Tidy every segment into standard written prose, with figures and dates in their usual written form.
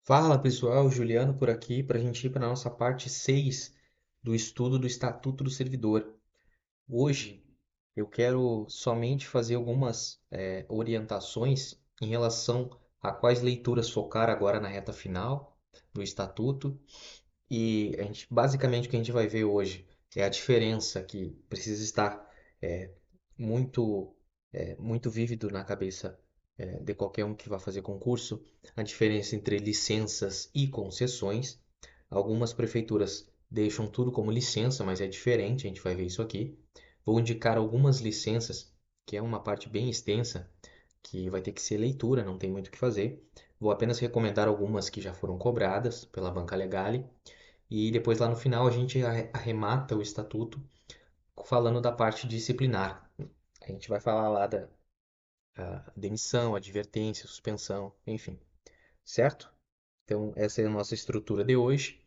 Fala pessoal, Juliano por aqui para a gente ir para a nossa parte 6 do estudo do Estatuto do Servidor. Hoje eu quero somente fazer algumas orientações em relação a quais leituras focar agora na reta final do Estatuto. E basicamente o que a gente vai ver hoje é a diferença que precisa estar é, muito, muito vívido na cabeça de qualquer um que vá fazer concurso, a diferença entre licenças e concessões. Algumas prefeituras deixam tudo como licença, mas é diferente, a gente vai ver isso aqui. Vou indicar algumas licenças, que é uma parte bem extensa, que vai ter que ser leitura, não tem muito o que fazer. Vou apenas recomendar algumas que já foram cobradas pela Banca Legale e depois lá no final a gente arremata o estatuto falando da parte disciplinar. A gente vai falar lá da demissão, advertência, suspensão, enfim, certo? Então essa é a nossa estrutura de hoje.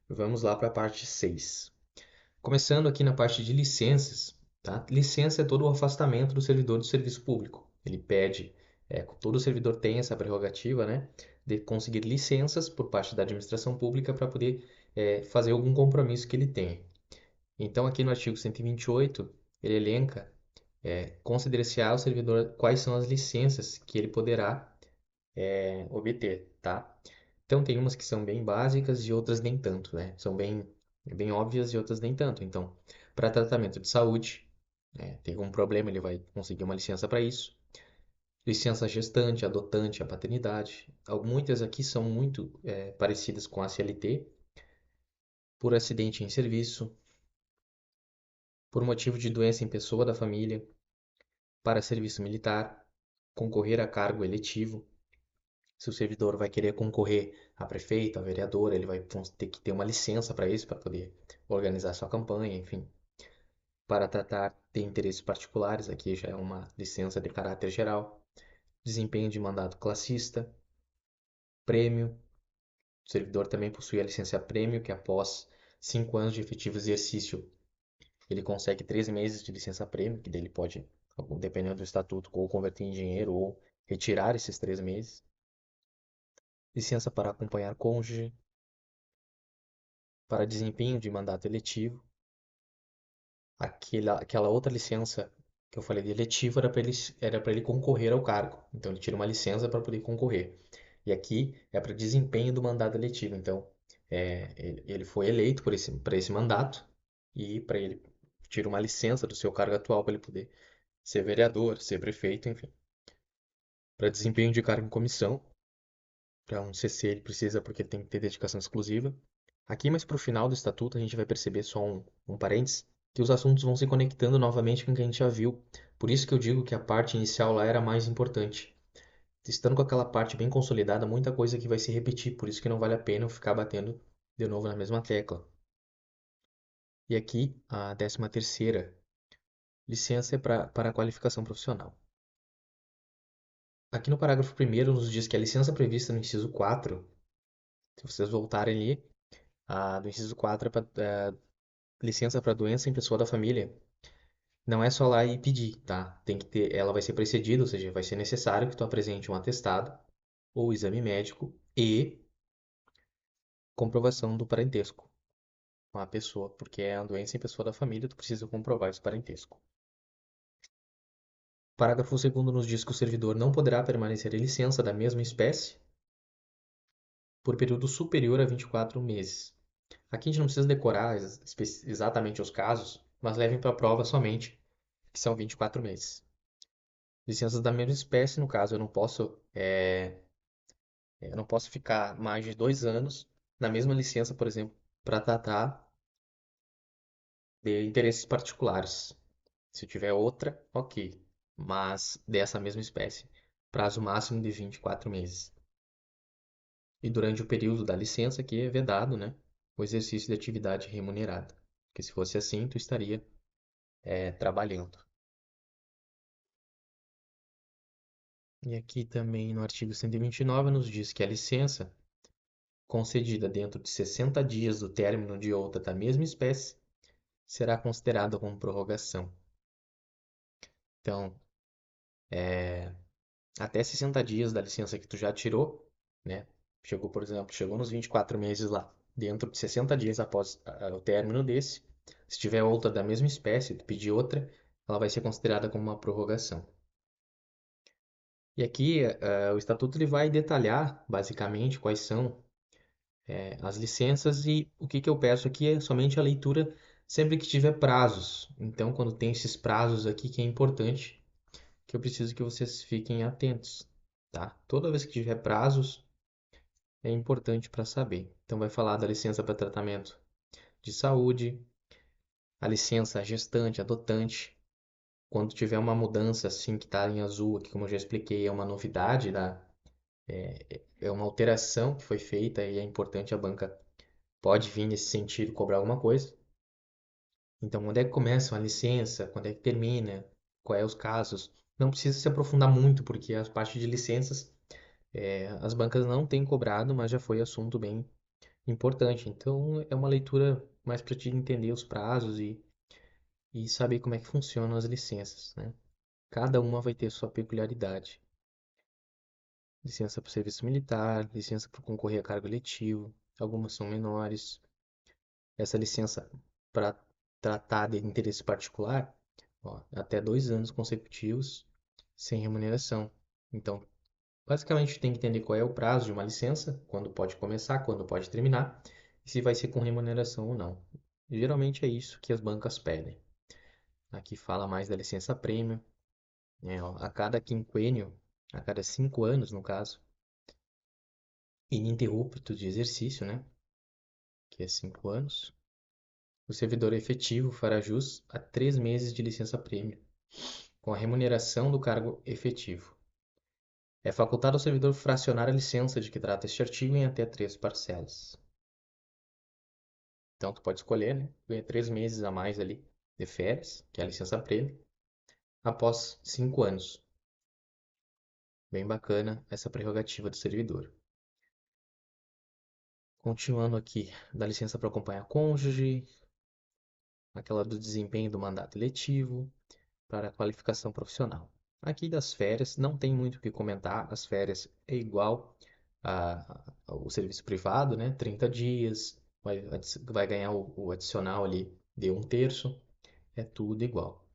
Vamos lá para a parte 6. Começando aqui na parte de licenças, tá? Licença é todo o afastamento do servidor do serviço público. Ele pede, todo servidor tem essa prerrogativa, né, de conseguir licenças por parte da administração pública para poder fazer algum compromisso que ele tenha. Então, aqui no artigo 128, ele elenca, considera-se ao servidor quais são as licenças que ele poderá obter, tá? Então, tem umas que são bem básicas e outras nem tanto, né? São bem óbvias e outras nem tanto. Então, para tratamento de saúde, tem algum problema, ele vai conseguir uma licença para isso. Licença gestante, adotante, a paternidade. Muitas aqui são muito parecidas com a CLT. Por acidente em serviço, por motivo de doença em pessoa da família, para serviço militar, concorrer a cargo eletivo. Se o servidor vai querer concorrer a prefeito, a vereador, ele vai ter que ter uma licença para isso, para poder organizar sua campanha, enfim. Para tratar de interesses particulares, aqui já é uma licença de caráter geral. Desempenho de mandato classista, prêmio. O servidor também possui a licença prêmio, que após 5 anos de efetivo exercício, ele consegue 13 meses de licença prêmio, que dele pode, dependendo do estatuto, ou converter em dinheiro ou retirar esses 3 meses. Licença para acompanhar cônjuge, para desempenho de mandato eletivo. Aquela outra licença que eu falei de eletivo era para ele concorrer ao cargo. Então ele tira uma licença para poder concorrer. E aqui é para desempenho do mandato eletivo. Então ele foi eleito para esse mandato e para ele tira uma licença do seu cargo atual para ele poder ser vereador, ser prefeito, enfim. Para desempenho de cargo em comissão, para um CC ele precisa porque ele tem que ter dedicação exclusiva. Aqui, mais para o final do estatuto, a gente vai perceber só um parênteses, que os assuntos vão se conectando novamente com o que a gente já viu. Por isso que eu digo que a parte inicial lá era mais importante. Estando com aquela parte bem consolidada, muita coisa que vai se repetir, por isso que não vale a pena eu ficar batendo de novo na mesma tecla. E aqui, a 13ª, licença é para a qualificação profissional. Aqui no parágrafo 1º nos diz que a licença prevista no inciso 4, se vocês voltarem ali, a do inciso 4 é licença para doença em pessoa da família. Não é só lá e pedir, tá? Tem que ter, ela vai ser precedida, ou seja, vai ser necessário que tu apresente um atestado ou exame médico e comprovação do parentesco com a pessoa, porque é uma doença em pessoa da família, tu precisa comprovar esse parentesco. Parágrafo 2º nos diz que o servidor não poderá permanecer em licença da mesma espécie por período superior a 24 meses. Aqui a gente não precisa decorar exatamente os casos, mas levem para a prova somente que são 24 meses. Licenças da mesma espécie, no caso, eu não posso ficar mais de 2 anos na mesma licença, por exemplo, para tratar de interesses particulares. Se eu tiver outra, ok, mas dessa mesma espécie, prazo máximo de 24 meses. E durante o período da licença, que é vedado, né, o exercício de atividade remunerada. Porque se fosse assim, tu estaria trabalhando. E aqui também no artigo 129 nos diz que a licença concedida dentro de 60 dias do término de outra da mesma espécie será considerada como prorrogação. Então, até 60 dias da licença que tu já tirou, né? Chegou, por exemplo, chegou nos 24 meses lá, dentro de 60 dias após o término desse, se tiver outra da mesma espécie, tu pedir outra, ela vai ser considerada como uma prorrogação. E aqui, o estatuto ele vai detalhar, basicamente, quais são as licenças e o que eu peço aqui é somente a leitura sempre que tiver prazos. Então, quando tem esses prazos aqui, que é importante, que eu preciso que vocês fiquem atentos, tá? Toda vez que tiver prazos, é importante para saber. Então, vai falar da licença para tratamento de saúde, a licença gestante, adotante. Quando tiver uma mudança assim que está em azul aqui, como eu já expliquei, é uma novidade, é uma alteração que foi feita e é importante a banca pode vir nesse sentido cobrar alguma coisa. Então, quando é que começa uma licença, quando é que termina, quais os casos. Não precisa se aprofundar muito, porque a parte de licenças as bancas não têm cobrado, mas já foi assunto bem importante. Então, é uma leitura mais para te entender os prazos e saber como é que funcionam as licenças, né? Cada uma vai ter sua peculiaridade. Licença para o serviço militar, licença para concorrer a cargo eletivo, algumas são menores. Essa licença para tratar de interesse particular, ó, até 2 anos consecutivos sem remuneração. Então, basicamente, tem que entender qual é o prazo de uma licença, quando pode começar, quando pode terminar, e se vai ser com remuneração ou não. Geralmente é isso que as bancas pedem. Aqui fala mais da licença prêmio, né, ó, a cada quinquênio, a cada 5 anos, no caso, ininterrupto de exercício, né, que é 5 anos, o servidor efetivo fará jus a 3 meses de licença prêmio, com a remuneração do cargo efetivo. É facultado ao servidor fracionar a licença de que trata este artigo em até 3 parcelas. Então, tu pode escolher, né? Ganha 3 meses a mais ali de férias, que é a licença prêmio, após 5 anos. Bem bacana essa prerrogativa do servidor. Continuando aqui, da licença para acompanhar cônjuge, aquela do desempenho do mandato eletivo, para a qualificação profissional. Aqui das férias, não tem muito o que comentar, as férias é igual ao serviço privado, né? 30 dias, vai ganhar o adicional ali de 1/3, é tudo igual.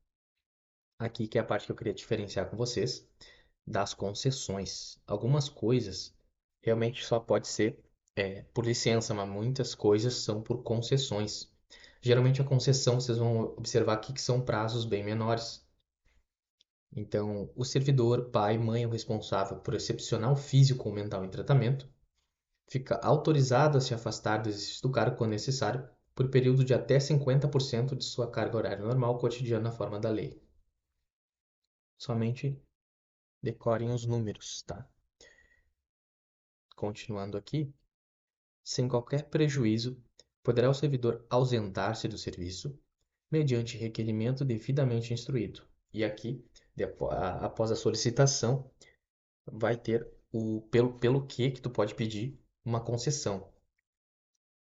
Aqui que é a parte que eu queria diferenciar com vocês, das concessões. Algumas coisas realmente só pode ser por licença, mas muitas coisas são por concessões. Geralmente a concessão, vocês vão observar aqui que são prazos bem menores. Então, o servidor, pai, mãe, o responsável por excepcional físico ou mental em tratamento, fica autorizado a se afastar do exercício do cargo quando necessário, por período de até 50% de sua carga horária normal cotidiana na forma da lei. Somente decorem os números, tá? Continuando aqui, sem qualquer prejuízo, poderá o servidor ausentar-se do serviço mediante requerimento devidamente instruído. E aqui, após a solicitação, vai ter pelo que tu pode pedir uma concessão.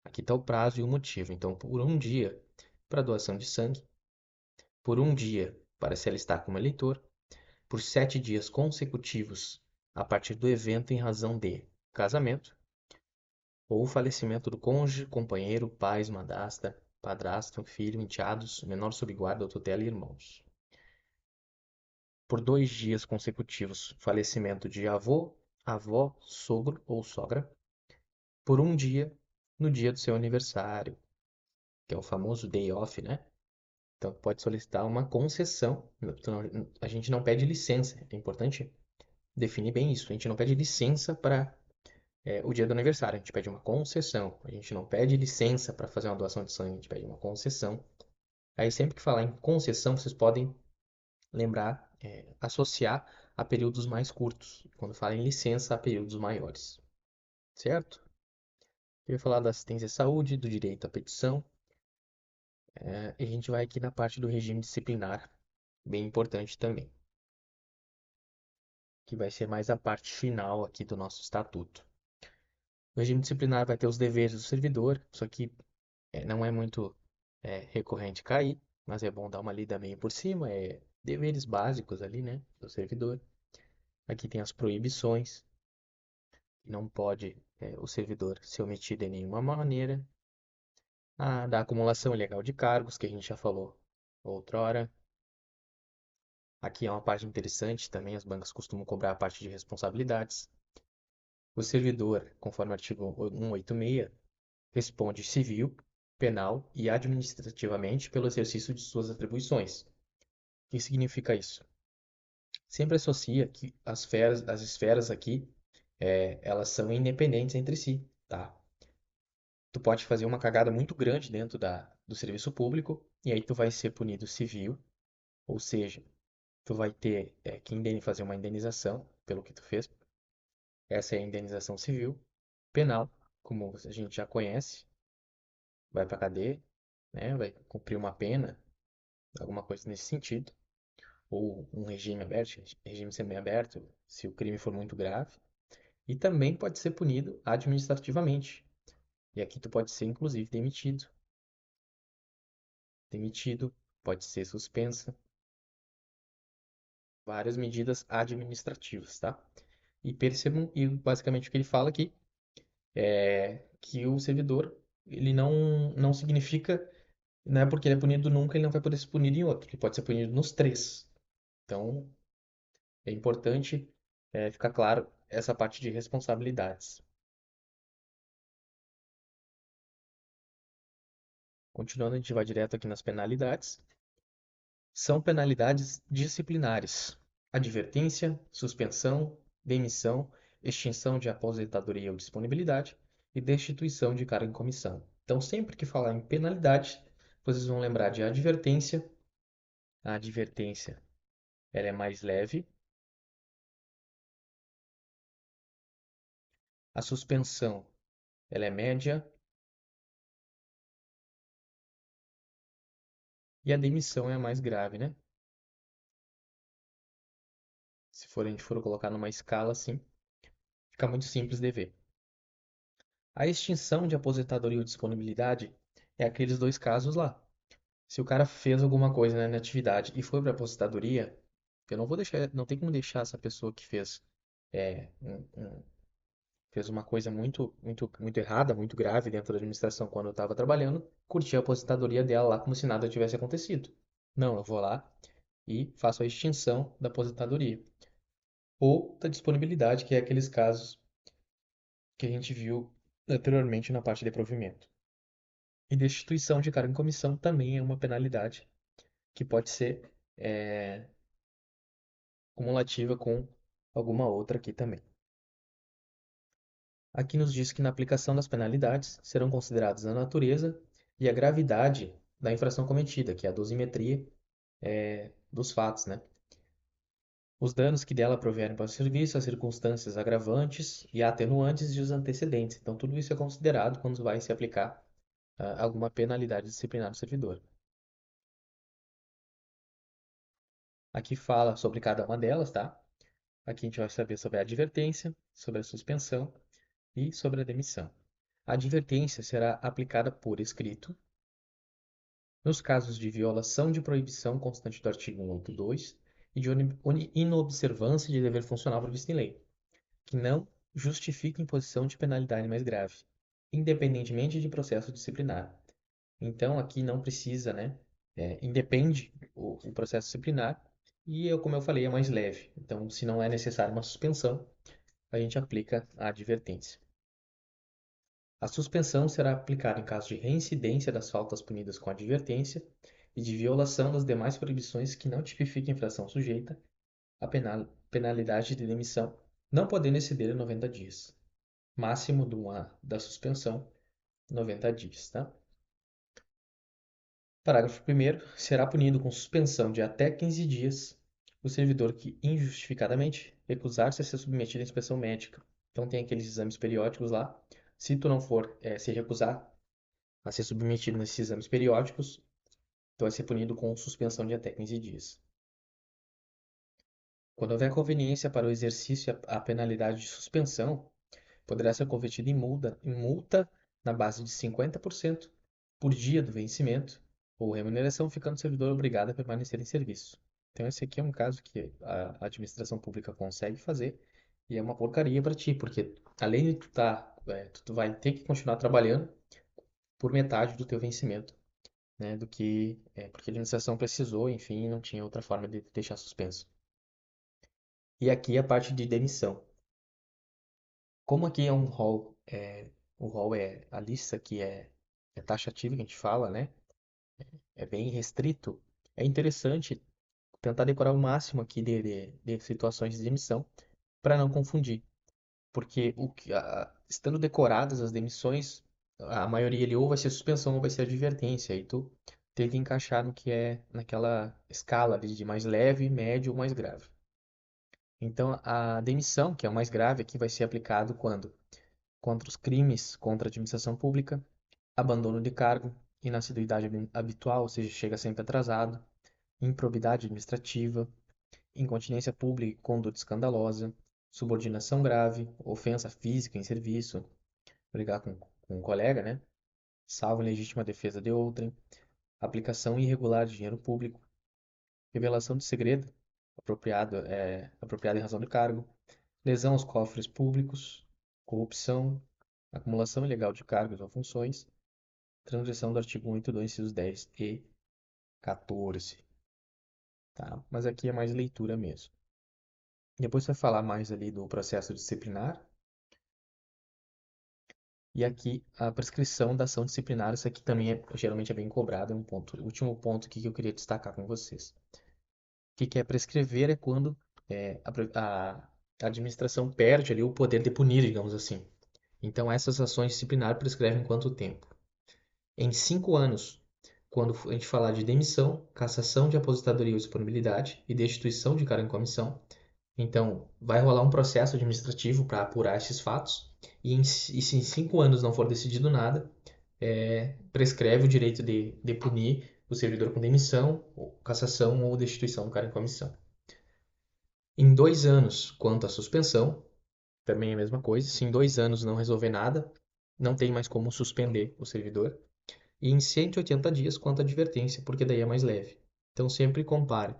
Aqui está o prazo e o motivo. Então, por um dia para doação de sangue, por um dia para se alistar como eleitor, por 7 dias consecutivos a partir do evento em razão de casamento ou falecimento do cônjuge, companheiro, pais, madrasta, padrasto, filho, enteados, menor sob guarda ou tutela e irmãos. Por 2 dias consecutivos, falecimento de avô, avó, sogro ou sogra. Por um dia, no dia do seu aniversário, que é o famoso day off, né? Então, pode solicitar uma concessão. A gente não pede licença. É importante definir bem isso. A gente não pede licença para o dia do aniversário. A gente pede uma concessão. A gente não pede licença para fazer uma doação de sangue. A gente pede uma concessão. Aí, sempre que falar em concessão, vocês podem lembrar, associar a períodos mais curtos. Quando fala em licença, a períodos maiores. Certo? Eu ia falar da assistência à saúde, do direito à petição. E a gente vai aqui na parte do regime disciplinar, bem importante também, que vai ser mais a parte final aqui do nosso estatuto. O regime disciplinar vai ter os deveres do servidor, isso aqui não é muito recorrente cair, mas é bom dar uma lida meio por cima, deveres básicos ali, né, do servidor. Aqui tem as proibições, Não pode o servidor se omitir de nenhuma maneira. Da acumulação ilegal de cargos, que a gente já falou outra hora. Aqui é uma parte interessante também, as bancas costumam cobrar a parte de responsabilidades. O servidor, conforme o artigo 186, responde civil, penal e administrativamente pelo exercício de suas atribuições. O que significa isso? Sempre associa que as esferas aqui, elas são independentes entre si, tá? Tu pode fazer uma cagada muito grande dentro do serviço público e aí tu vai ser punido civil, ou seja, tu vai ter que fazer uma indenização pelo que tu fez. Essa é a indenização civil. Penal, como a gente já conhece, vai pra cadeia, né? Vai cumprir uma pena, alguma coisa nesse sentido. Ou um regime aberto, regime semiaberto, se o crime for muito grave. E também pode ser punido administrativamente. E aqui tu pode ser, inclusive, demitido. Demitido, pode ser suspensa. Várias medidas administrativas, tá? E percebam, e basicamente o que ele fala aqui é que o servidor, ele não significa, não é porque ele é punido nunca, ele não vai poder ser punido em outro. Ele pode ser punido nos três. Então, é importante ficar claro essa parte de responsabilidades. Continuando, a gente vai direto aqui nas penalidades. São penalidades disciplinares: advertência, suspensão, demissão, extinção de aposentadoria ou disponibilidade e destituição de cargo em comissão. Então, sempre que falar em penalidade, vocês vão lembrar de advertência. A advertência, ela é mais leve. A suspensão, ela é média. E a demissão é a mais grave, né? Se a gente for colocar numa escala assim, fica muito simples de ver. A extinção de aposentadoria ou disponibilidade é aqueles dois casos lá. Se o cara fez alguma coisa, né, na atividade e foi para aposentadoria, eu não vou deixar, não tem como deixar essa pessoa que fez é, fez uma coisa muito errada, muito grave dentro da administração quando eu estava trabalhando, curtir a aposentadoria dela lá como se nada tivesse acontecido. Não, eu vou lá e faço a extinção da aposentadoria ou da disponibilidade, que é aqueles casos que a gente viu anteriormente na parte de provimento. E destituição de cargo em comissão também é uma penalidade que pode ser é, cumulativa com alguma outra aqui também. Aqui nos diz que na aplicação das penalidades serão considerados a natureza e a gravidade da infração cometida, que é a dosimetria dos fatos, né? Os danos que dela provierem para o serviço, as circunstâncias agravantes e atenuantes e os antecedentes. Então, tudo isso é considerado quando vai se aplicar alguma penalidade disciplinar do servidor. Aqui fala sobre cada uma delas, tá? Aqui a gente vai saber sobre a advertência, sobre a suspensão e sobre a demissão. A advertência será aplicada por escrito nos casos de violação de proibição constante do artigo 182 e de inobservância de dever funcional previsto em lei, que não justifique imposição de penalidade mais grave, independentemente de processo disciplinar. Então, aqui não precisa, né? Independe o processo disciplinar e, como eu falei, é mais leve. Então, se não é necessária uma suspensão, a gente aplica a advertência. A suspensão será aplicada em caso de reincidência das faltas punidas com advertência e de violação das demais proibições que não tipifiquem infração sujeita à penalidade de demissão, não podendo exceder 90 dias. Máximo da suspensão, 90 dias, tá? Parágrafo 1º. Será punido com suspensão de até 15 dias o servidor que injustificadamente recusar-se a ser submetido à inspeção médica. Então tem aqueles exames periódicos lá. Se tu não for se recusar a ser submetido nesses exames periódicos, tu vai ser punido com suspensão de até 15 dias. Quando houver conveniência para o exercício, a penalidade de suspensão poderá ser convertida em multa na base de 50% por dia do vencimento ou remuneração, ficando o servidor obrigado a permanecer em serviço. Então, esse aqui é um caso que a administração pública consegue fazer E é uma porcaria para ti, porque além de tu vai ter que continuar trabalhando por metade do teu vencimento, né, porque a administração precisou, enfim, não tinha outra forma de deixar suspenso. E aqui a parte de demissão. Como aqui é um rol, o rol é a lista que é taxativa que a gente fala, né? É bem restrito. É interessante tentar decorar o máximo aqui de situações de demissão para não confundir. Porque estando decoradas as demissões, a maioria ali ou vai ser suspensão ou vai ser advertência. Aí tu tenta encaixar no que é naquela escala ali de mais leve, médio ou mais grave. Então, a demissão, que é o mais grave aqui, vai ser aplicado quando? Contra os crimes contra a administração pública, abandono de cargo, inassiduidade habitual, ou seja, chega sempre atrasado, improbidade administrativa, incontinência pública e conduta escandalosa, subordinação grave, ofensa física em serviço, brigar com um colega, né? Salvo em legítima defesa de outrem, aplicação irregular de dinheiro público, revelação de segredo apropriado em razão do cargo, lesão aos cofres públicos, corrupção, acumulação ilegal de cargos ou funções, transgressão do artigo 182, incisos 10 e 14, tá? Mas aqui é mais leitura mesmo. Depois você vai falar mais ali do processo disciplinar. E aqui a prescrição da ação disciplinar, isso aqui também geralmente é bem cobrado, é um ponto, o último ponto aqui que eu queria destacar com vocês. O que é prescrever é quando a administração perde ali o poder de punir, digamos assim. Então essas ações disciplinares prescrevem quanto tempo? Em 5 anos, quando a gente falar de demissão, cassação de aposentadoria ou disponibilidade e destituição de cargo em comissão, então vai rolar um processo administrativo para apurar esses fatos e se em 5 anos não for decidido nada, prescreve o direito de punir o servidor com demissão, ou cassação ou destituição do cargo em comissão. Em 2 anos, quanto à suspensão, também é a mesma coisa. Se em 2 anos não resolver nada, não tem mais como suspender o servidor. E em 180 dias, quanto à advertência, porque daí é mais leve. Então sempre compare.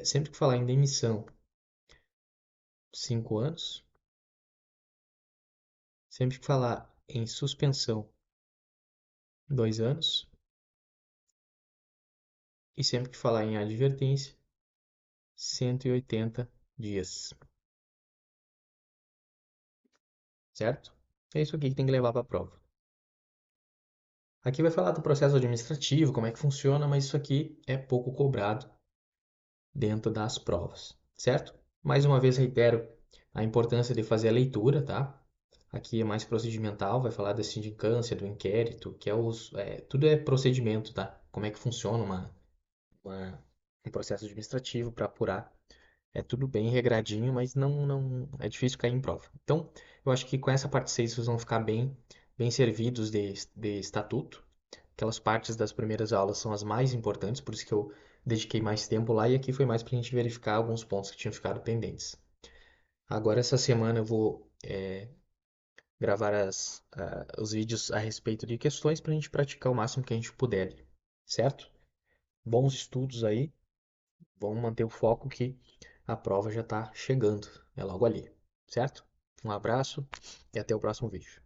Sempre que falar em demissão, 5 anos. Sempre que falar em suspensão, 2 anos. E sempre que falar em advertência, 180 dias. Certo? É isso aqui que tem que levar para a prova. Aqui vai falar do processo administrativo, como é que funciona, mas isso aqui é pouco cobrado dentro das provas, certo? Mais uma vez reitero a importância de fazer a leitura, tá? Aqui é mais procedimental, vai falar da sindicância, do inquérito, que tudo é procedimento, tá? Como é que funciona um processo administrativo para apurar. É tudo bem regradinho, mas não é difícil cair em prova. Então, eu acho que com essa parte 6 vocês vão ficar bem servidos de estatuto. Aquelas partes das primeiras aulas são as mais importantes, por isso que eu dediquei mais tempo lá e aqui foi mais para a gente verificar alguns pontos que tinham ficado pendentes. Agora, essa semana eu vou gravar os vídeos a respeito de questões para a gente praticar o máximo que a gente puder, certo? Bons estudos aí, vamos manter o foco que a prova já está chegando, é logo ali, certo? Um abraço e até o próximo vídeo.